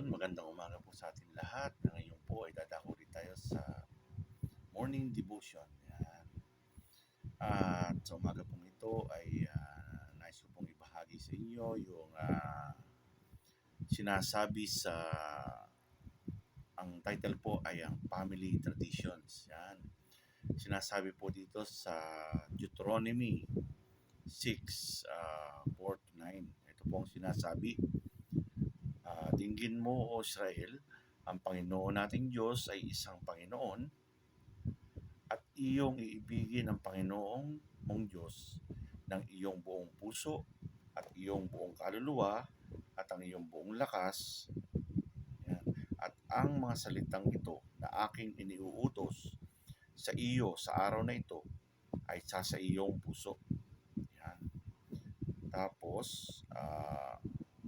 Magandang umaga po sa ating lahat. Ngayon po ay dadako ulit tayo sa morning devotion. Yan. At sa umaga pong ito ay nais ko pong ibahagi sa inyo yung sinasabi sa ang title po ay ang Family Traditions. Yan. Sinasabi po dito sa Deuteronomy 6, 4 to 9. Ito po ang sinasabi. Dinggin mo, O Israel, ang Panginoon nating Diyos ay isang Panginoon at iyong iibigin ang Panginoong mong Diyos ng iyong buong puso at iyong buong kaluluwa at ang iyong buong lakas. Yan. At ang mga salitang ito na aking iniuutos sa iyo sa araw na ito ay sa iyong puso. Yan. Tapos,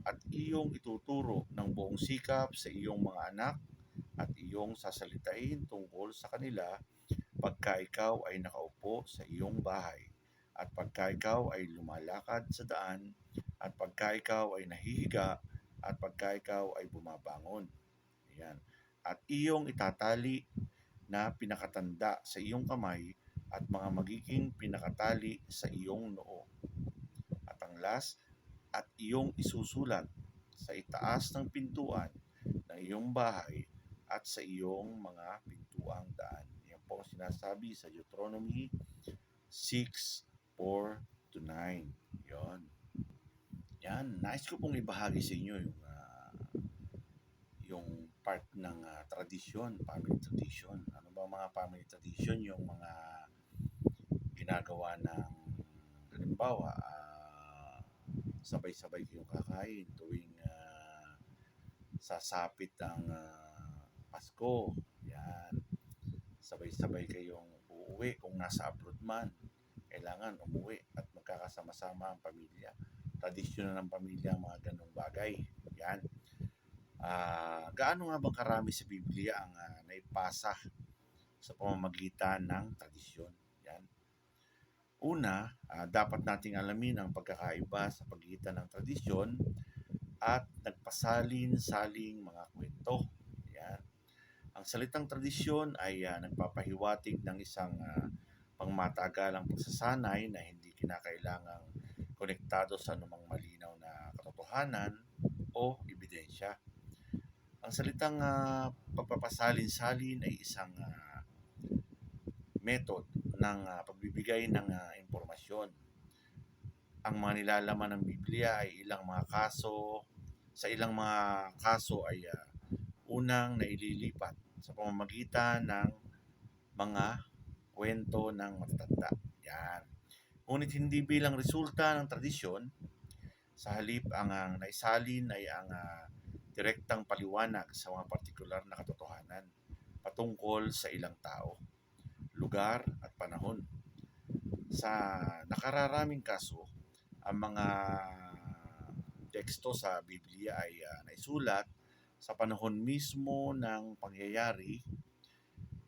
at iyong ituturo ng buong sikap sa iyong mga anak at iyong sasalitain tungkol sa kanila pagka ikaw ay nakaupo sa iyong bahay at pagka ikaw ay lumalakad sa daan at pagka ikaw ay nahihiga at pagka ikaw ay bumabangon. Ayan. At iyong itatali na pinakatanda sa iyong kamay at mga magiging pinakatali sa iyong noo. At ang last, at iyong isusulat sa itaas ng pintuan ng iyong bahay at sa iyong mga pintuang daan. Yan po ang sinasabi sa Deuteronomy 6, 4 to 9. Yon. Yan. Nais ko pong ibahagi sa inyo yung part ng tradisyon, family tradition. Ano ba mga family tradition? Yung mga ginagawa ng halimbawa, sabay-sabay kayong kakain tuwing sasapit ang Pasko. Yan. Sabay-sabay kayong uuwi kung nasa abroad man. Kailangan umuwi at magkakasama-sama ang pamilya. Tradisyon na ng pamilya ang mga ganong bagay. Yan. Gaano nga bang karami sa Biblia ang naipasa sa pamamagitan ng tradisyon? Yan. Una, dapat nating alamin ang pagkakaiba sa pagitan ng tradisyon at nagpasalin-saling mga kwento. Yan. Ang salitang tradisyon ay nagpapahiwatig ng isang pangmatagalang pagsasanay na hindi kinakailangang konektado sa anumang malinaw na katotohanan o ebidensya. Ang salitang pagpapasalin-salin ay isang method ng pagbibigay ng impormasyon. Ang mga nilalaman ng Biblia ay sa ilang mga kaso ay unang naililipat sa pamamagitan ng mga kwento ng matatanda. Yan. Ngunit hindi bilang resulta ng tradisyon, sa halip ang naisalin ay ang direktang paliwanag sa mga partikular na katotohanan patungkol sa ilang tao, lugar at panahon. Sa nakararaming kaso, ang mga teksto sa Biblia ay naisulat sa panahon mismo ng pangyayari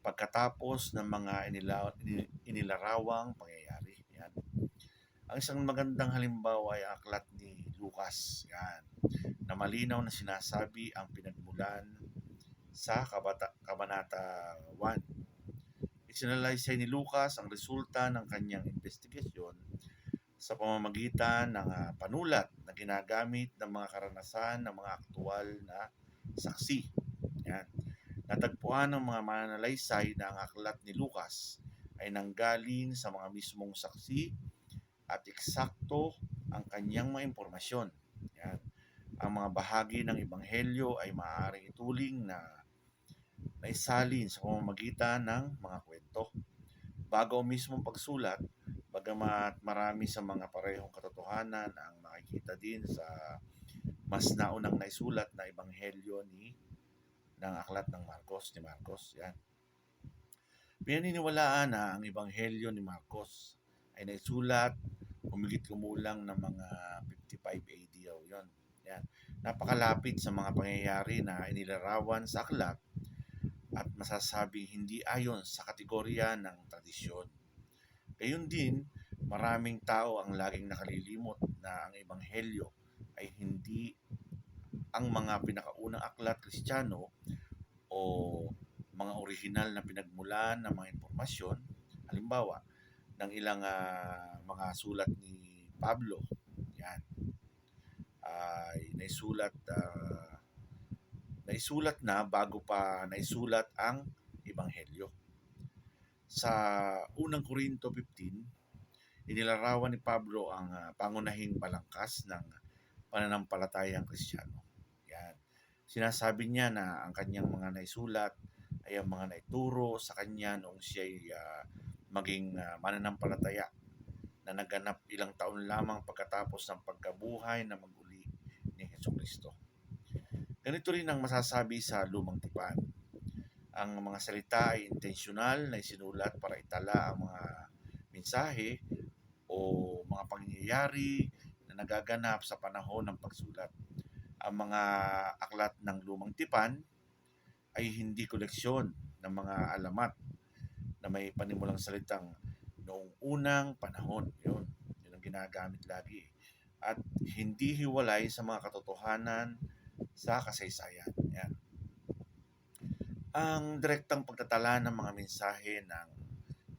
pagkatapos ng mga inilarawang pangyayari. Yan. Ang isang magandang halimbawa ay ang aklat ni Lucas. Yan. Na malinaw na sinasabi ang pinagmulan sa Kabanata 1. Isinalaysay ni Lucas ang resulta ng kanyang investigasyon sa pamamagitan ng panulat na ginagamit ng mga karanasan ng mga aktual na saksi. Yan. Natagpuan ng mga mananalaysay na ang aklat ni Lucas ay nanggaling sa mga mismong saksi at eksakto ang kanyang mga impormasyon. Yan. Ang mga bahagi ng ebanghelyo ay maaaring ituling na naisalin sa pamamagitan ng mga kwento. Bago ang mismong pagsulat, bagamat marami sa mga parehong katotohanan ang makikita din sa mas naunang naisulat na ebanghelyo ng aklat ng ni Marcos. Yan. Pinaniniwalaan na ang ebanghelyo ni Marcos ay naisulat humigit kumulang ng mga 55 AD. Yun. Yan. Napakalapit sa mga pangyayari na inilarawan sa aklat at masasabing hindi ayon sa kategorya ng tradisyon. Gayun din, maraming tao ang laging nakalilimot na ang ebanghelyo ay hindi ang mga pinakaunang aklat Kristiyano o mga orihinal na pinagmulan ng mga impormasyon, halimbawa, ng ilang mga sulat ni Pablo, yan, ay naisulat na bago pa naisulat ang Ebanghelyo. Sa unang Korinto 15, inilarawan ni Pablo ang pangunahing balangkas ng pananampalatayang Kristiyano. Yan. Sinasabi niya na ang kanyang mga naisulat ay ang mga naituro sa kanya noong siya'y maging mananampalataya na naganap ilang taon lamang pagkatapos ng pagkabuhay na maguli ni Jesucristo. Ganito rin ang masasabi sa Lumang Tipan. Ang mga salita ay intensyonal na isinulat para itala ang mga mensahe o mga pangyayari na nagaganap sa panahon ng pagsulat. Ang mga aklat ng Lumang Tipan ay hindi koleksyon ng mga alamat na may panimulang salitang noong unang panahon. Yun ang ginagamit lagi. At hindi hiwalay sa mga katotohanan sa kasaysayan. Yan. Ang direktang pagtatala ng mga mensahe ng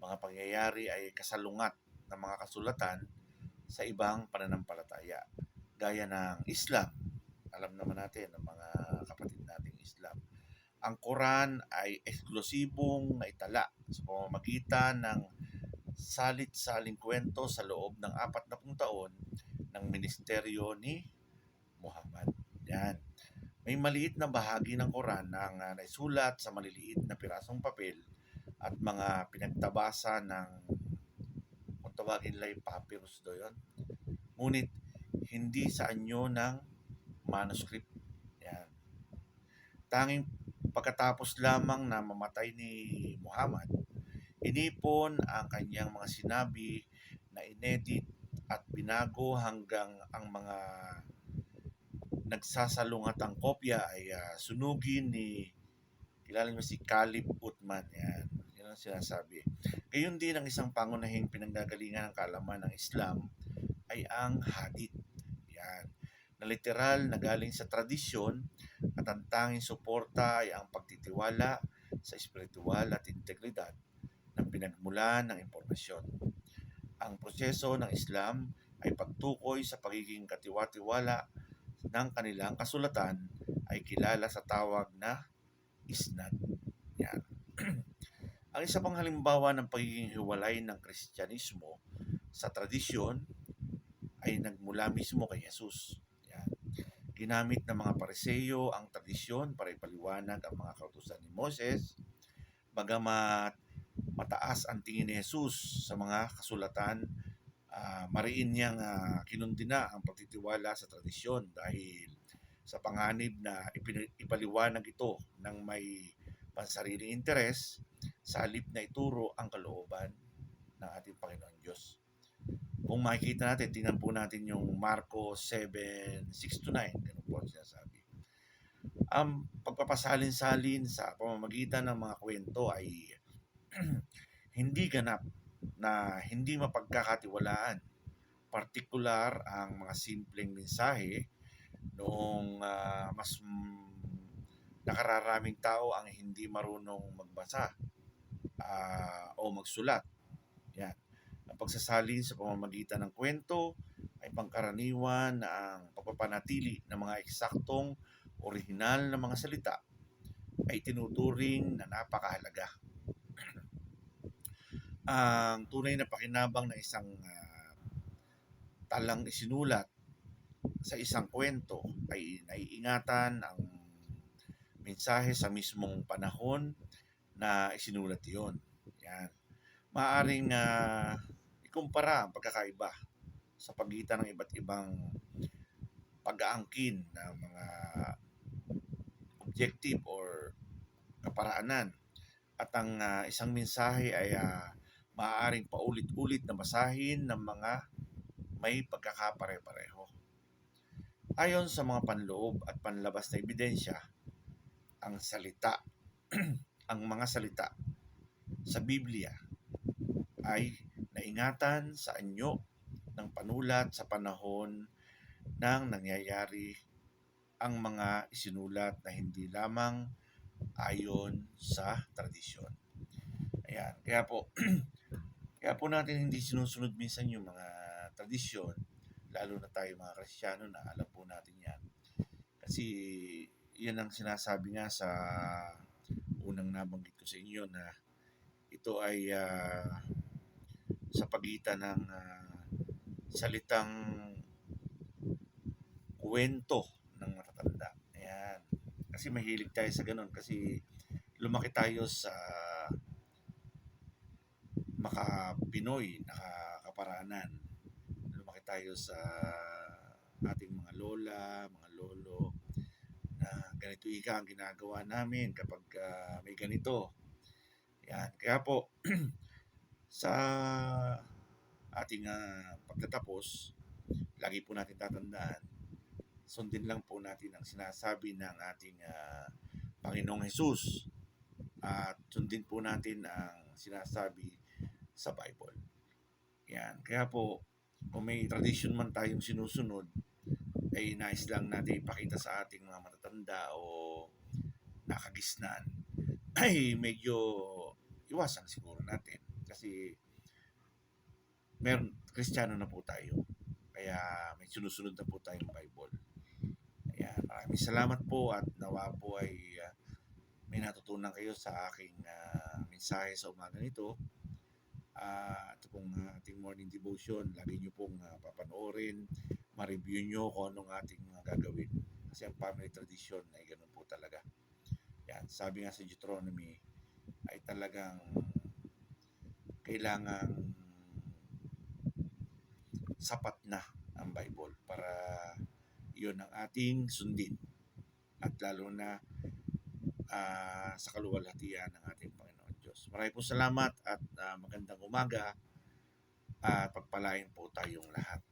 mga pangyayari ay kasalungat ng mga kasulatan sa ibang pananampalataya. Gaya ng Islam. Alam naman natin ng mga kapatid nating Islam. Ang Quran ay eksklusibong naitala sa pamamagitan ng salit-saling kwento sa loob ng 40 taon ng ministeryo ni Muhammad. Yan. May maliit na bahagi ng Quran na naisulat sa maliliit na pirasong papel at mga pinagtabasa ng kung tawagin lang papyrus do yun. Ngunit hindi sa anyo ng manuscript. Yan. Tanging pagkatapos lamang na mamatay ni Muhammad, inipon ang kanyang mga sinabi na inedit at binago hanggang ang mga nagsasalungatang kopya ay sunugin ni kilala niyo si Caliph Uthman. Yan ang sinasabi. Gayon din ang isang pangunahing pinanggagalingan ng kaalaman ng Islam ay ang hadith. Yan. Na literal na galing sa tradisyon at ang tanging suporta ay ang pagtitiwala sa espiritual at integridad ng pinagmulan ng impormasyon. Ang proseso ng Islam ay pagtukoy sa pagiging katiwa-tiwala ng kanilang kasulatan ay kilala sa tawag na isnad. Yan. Ang isa pang halimbawa ng pagiging hiwalay ng Kristyanismo sa tradisyon ay nagmula mismo kay Jesus. Yan. Ginamit ng mga Pariseyo ang tradisyon para ipaliwanag ang mga kautusan ni Moses, bagamat mataas ang tingin ni Jesus sa mga kasulatan, mariin niyang kinundina ang pagtitiwala sa tradisyon dahil sa panganib na ipaliwanag ito ng may pansariling interes sa halip na ituro ang kalooban ng ating Panginoon Diyos. Kung makikita natin, tingnan po natin yung Marcos 7:6-9, ganun po ang sinasabi. Ang pagpapasalin-salin sa pamamagitan ng mga kwento ay hindi ganap na hindi mapagkakatiwalaan. Partikular ang mga simpleng mensahe noong mas nakararaming tao ang hindi marunong magbasa o magsulat. Yan. Ang pagsasalin sa pamamagitan ng kwento ay pangkaraniwan na ang pagpapanatili ng mga eksaktong orihinal na mga salita ay tinuturing na napakahalaga. Ang tunay na pakinabang ng isang talang isinulat sa isang kwento ay naiingatan ang mensahe sa mismong panahon na isinulat iyon. Yan. Maaring ikumpara ang pagkakaiba sa pagitan ng iba't ibang pag-aangkin ng mga objective or kaparaanan at ang isang mensahe ay maaaring paulit-ulit na basahin ng mga may pagkakapare-pareho. Ayon sa mga panloob at panlabas na ebidensya, ang salita, ang mga salita sa Biblia ay naingatan sa anyo ng panulat sa panahon ng nangyayari ang mga isinulat na hindi lamang ayon sa tradisyon. Ayan, kaya po natin hindi sinusunod minsan yung mga tradisyon, lalo na tayo mga Kristiyano na alam po natin yan. Kasi yan ang sinasabi nga sa unang nabanggit ko sa inyo na ito ay sa pagitan ng salitang kwento ng matatanda. Ayan. Kasi mahilig tayo sa ganun. Kasi lumaki tayo sa maka-Pinoy, nakakaparanan. Lumaki tayo sa ating mga lola, mga lolo, na ganito ika ang ginagawa namin kapag may ganito. Yan. Kaya po, sa ating pagtatapos, lagi po natin tatandaan, sundin lang po natin ang sinasabi ng ating Panginoong Hesus at sundin po natin ang sinasabi sa Bible. Yan. Kaya po, kung may tradition man tayong sinusunod, ay nais lang natin ipakita sa ating mga matatanda o nakagisnan, ay medyo iwasan siguro natin. Kasi meron, Kristiyano na po tayo. Kaya may sinusunod na po tayong Bible. Ayan, maraming salamat po at nawa po ay may natutunan kayo sa aking mensahe sa umaga nito. Ito pong ating morning devotion, lagi nyo pong papanoorin, ma-review nyo kung anong ating gagawin. Kasi ang family tradition ay ganun po talaga. Yan, sabi nga sa Deuteronomy ay talagang kailangang sapat na ang Bible para iyon ang ating sundin at lalo na sa kaluwalhatian ng ating Panginoon Diyos. Maraming po salamat at magandang umaga at pagpalain po tayong lahat.